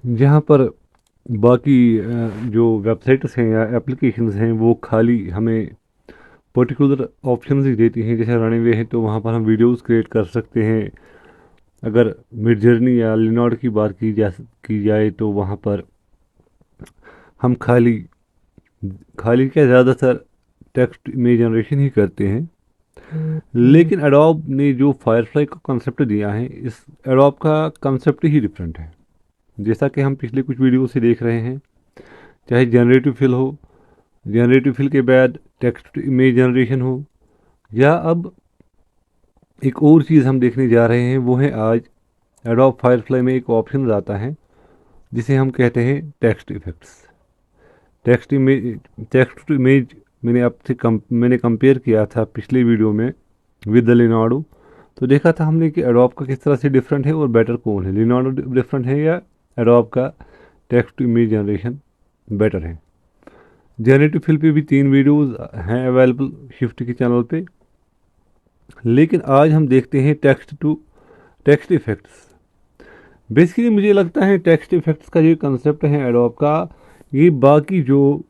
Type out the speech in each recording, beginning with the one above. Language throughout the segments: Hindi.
जहाँ पर बाकी जो वेबसाइट्स हैं या एप्लीकेशंस हैं वो खाली हमें पर्टिकुलर ऑप्शंस ही देती हैं। जैसे रनवे है तो वहाँ पर हम वीडियोस क्रिएट कर सकते हैं। अगर मिड जर्नी या लिनोड की बात की जाए तो वहाँ पर हम खाली खाली क्या ज़्यादातर टेक्स्ट इमेज जनरेशन ही करते हैं। लेकिन एडोब ने जो फायरफ्लाई का कंसेप्ट दिया है, इस एडोब का कंसेप्ट ही डिफरेंट है। जैसा कि हम पिछले कुछ वीडियो से देख रहे हैं, चाहे जनरेटिव फिल हो, जनरेटिव फिल के बाद टेक्स्ट इमेज जनरेशन हो, या अब एक और चीज़ हम देखने जा रहे हैं, वो है आज एडोब फायरफ्लाई में एक ऑप्शन आता है जिसे हम कहते हैं text effects. Text to image मैंने कंपेयर किया था पिछले वीडियो में विद द लिनाडो। तो देखा था हमने कि एडोब का किस तरह से डिफरेंट है और बेटर कौन है, लिनाडो डिफरेंट है या एडोब का text to image generation better है। जनरेटिव फिल पे भी 3 वीडियोस हैं अवेलेबल शिफ्ट के चैनल पे। लेकिन आज हम देखते हैं टेक्स्ट इफेक्ट्स। बेसिकली मुझे लगता है टेक्स्ट इफेक्ट्स का जो कंसेप्ट है एडोब का, ये बाकी जो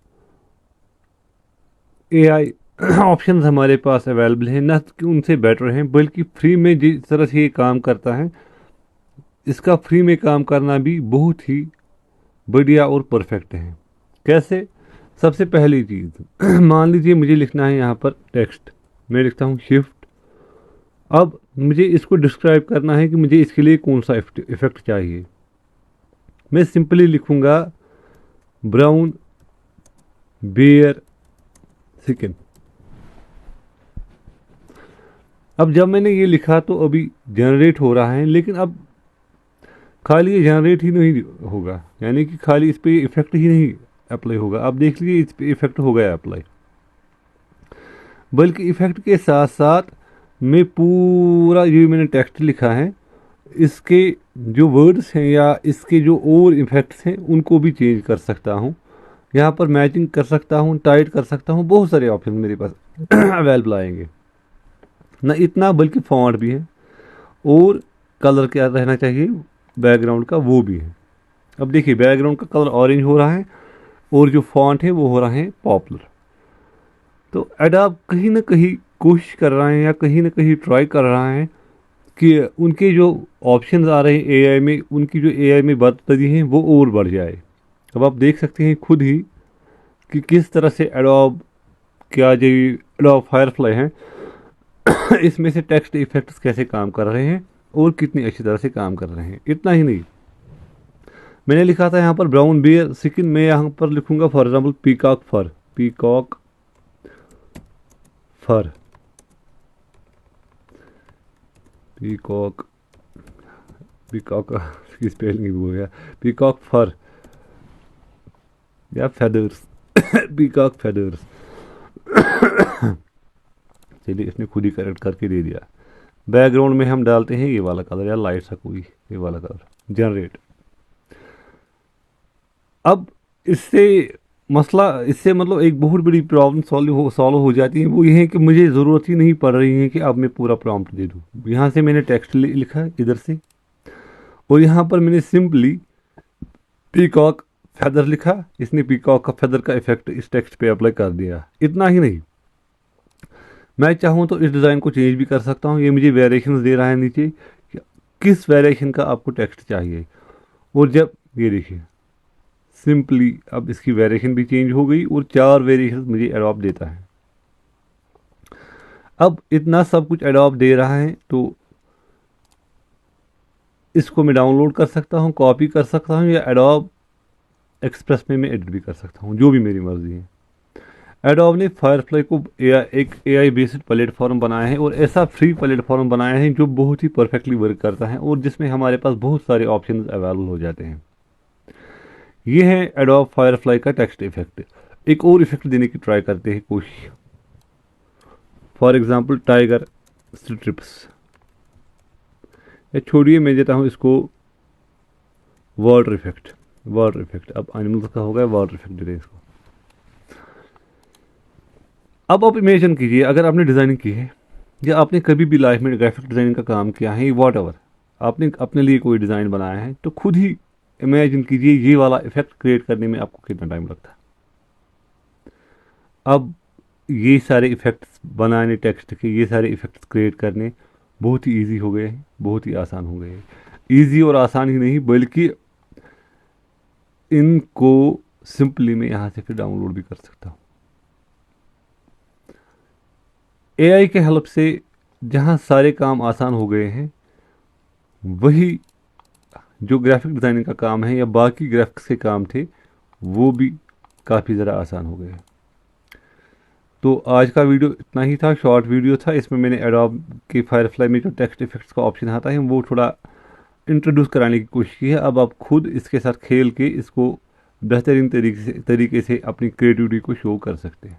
एआई ऑप्शंस हमारे पास अवेलेबल हैं न कि उनसे बेटर हैं, बल्कि फ्री में जिस तरह से ये काम करता है, इसका फ्री में काम करना भी बहुत ही बढ़िया और परफेक्ट है। कैसे? सबसे पहली चीज़ मान लीजिए मुझे लिखना है यहाँ पर टेक्स्ट, मैं लिखता हूँ शिफ्ट। अब मुझे इसको डिस्क्राइब करना है कि मुझे इसके लिए कौन सा इफेक्ट चाहिए। मैं सिंपली लिखूँगा ब्राउन बेयर चिकन। अब जब मैंने ये लिखा तो अभी जनरेट हो रहा है, लेकिन अब खाली ये जनरेट ही नहीं होगा, यानी कि खाली इस पर इफेक्ट ही नहीं अप्लाई होगा। अब देख लीजिए इस पर इफेक्ट हो गया अप्लाई, बल्कि इफेक्ट के साथ साथ मैं पूरा जो मैंने टेक्स्ट लिखा है, इसके जो वर्ड्स हैं या इसके जो और इफेक्ट्स हैं उनको भी चेंज कर सकता हूँ। यहाँ पर मैचिंग कर सकता हूँ, टाइट कर सकता हूँ, बहुत सारे ऑप्शन मेरे पास अवेलेबल आएंगे। न इतना बल्कि फॉन्ट भी है और कलर क्या रहना चाहिए बैकग्राउंड का वो भी है। अब देखिए बैकग्राउंड का कलर ऑरेंज हो रहा है और जो फॉन्ट है वो हो रहा है पॉपुलर। तो एडोब कहीं ना कहीं कोशिश कर रहा है या कहीं ना कहीं ट्राई कर रहा है कि उनके जो ऑप्शंस आ रहे हैं एआई में, उनकी जो एआई में बढ़ती है वो और बढ़ जाए। अब आप देख सकते हैं खुद ही कि किस तरह से एडोब क्या जो एडोब फायरफ्लाई है इसमें से टेक्स्ट इफेक्ट्स कैसे काम कर रहे हैं और कितनी अच्छी तरह से काम कर रहे हैं। इतना ही नहीं, मैंने लिखा था यहाँ पर ब्राउन बियर स्किन, मैं यहाँ पर लिखूंगा for example peacock fur. Peacock fur, peacock, peacock की स्पेलिंग भूल गया। पीकॉक फर या फेदर्स पीकॉक फेदर्स चलिए इसने खुद ही करेक्ट करके दे दिया। बैकग्राउंड में हम डालते हैं ये वाला कलर या लाइट सा कोई ये वाला कलर जनरेट। अब इससे मतलब एक बहुत बड़ी प्रॉब्लम सॉल्व हो जाती है। वो ये है कि मुझे ज़रूरत ही नहीं पड़ रही है कि अब मैं पूरा प्रॉम्प्ट दे दूँ। यहाँ से मैंने टेक्स्ट लिखा इधर से, और यहाँ पर मैंने सिंपली पीकॉक फेदर लिखा, इसने पीकॉक का फेदर का इफेक्ट इस टेक्स्ट पे अप्लाई कर दिया। इतना ही नहीं, मैं चाहूँ तो इस डिज़ाइन को चेंज भी कर सकता हूँ। ये मुझे वेरिएशंस दे रहा है नीचे कि किस वेरिएशन का आपको टेक्स्ट चाहिए। और जब ये देखिए सिंपली अब इसकी वेरिएशन भी चेंज हो गई और 4 वेरिएशन मुझे एडोब देता है। अब इतना सब कुछ एडोब दे रहा है तो इसको मैं डाउनलोड कर सकता हूँ, कॉपी कर सकता हूँ, या एडोब एक्सप्रेस में मैं एडिट भी कर सकता हूँ, जो भी मेरी मर्जी है। एडोब ने फायरफ्लाई को एक एआई बेस्ड प्लेटफॉर्म बनाया है और ऐसा फ्री प्लेटफॉर्म बनाया है जो बहुत ही परफेक्टली वर्क करता है और जिसमें हमारे पास बहुत सारे ऑप्शन अवेलेबल हो जाते हैं। ये है एडोब फायरफ्लाई का टेक्स्ट इफेक्ट। एक और इफेक्ट देने की ट्राई करते हैं कोशिश। फॉर एग्जांपल टाइगर स्ट्रिप्स, या छोड़िए मैं देता हूँ इसको वाटर इफेक्ट। वाटर इफेक्ट अब एनिमल्स का हो गया, वाटर इफेक्ट देते हैं इसको। अब आप इमेजिन कीजिए अगर आपने डिज़ाइनिंग की है या आपने कभी भी लाइफ में ग्राफिक डिज़ाइनिंग का काम किया है, वॉट एवर आपने अपने लिए कोई डिज़ाइन बनाया है, तो खुद ही इमेजिन कीजिए ये वाला इफेक्ट क्रिएट करने में आपको कितना टाइम लगता है। अब ये सारे इफेक्ट्स बनाने टेक्स्ट के, ये सारे इफेक्ट्स क्रिएट करने बहुत ही इजी हो गए हैं, बहुत ही आसान हो गए हैं। इजी और आसान ही नहीं बल्कि इनको सिंपली मैं यहाँ से फिर डाउनलोड भी कर सकता हूँ। एआई के हेल्प से जहाँ सारे काम आसान हो गए हैं, वही जो ग्राफिक डिज़ाइनिंग का काम है या बाकी ग्राफिक्स के काम थे वो भी काफ़ी ज़रा आसान हो गए हैं। तो आज का वीडियो इतना ही था, शॉर्ट वीडियो था। इसमें मैंने एडोब के फायरफ्लाई में जो टेक्स्ट इफेक्ट्स का ऑप्शन आता है वो थोड़ा इंट्रोड्यूस कराने की कोशिश की है। अब आप खुद इसके साथ खेल के इसको बेहतरीन तरीके से अपनी क्रिएटिविटी को शो कर सकते हैं।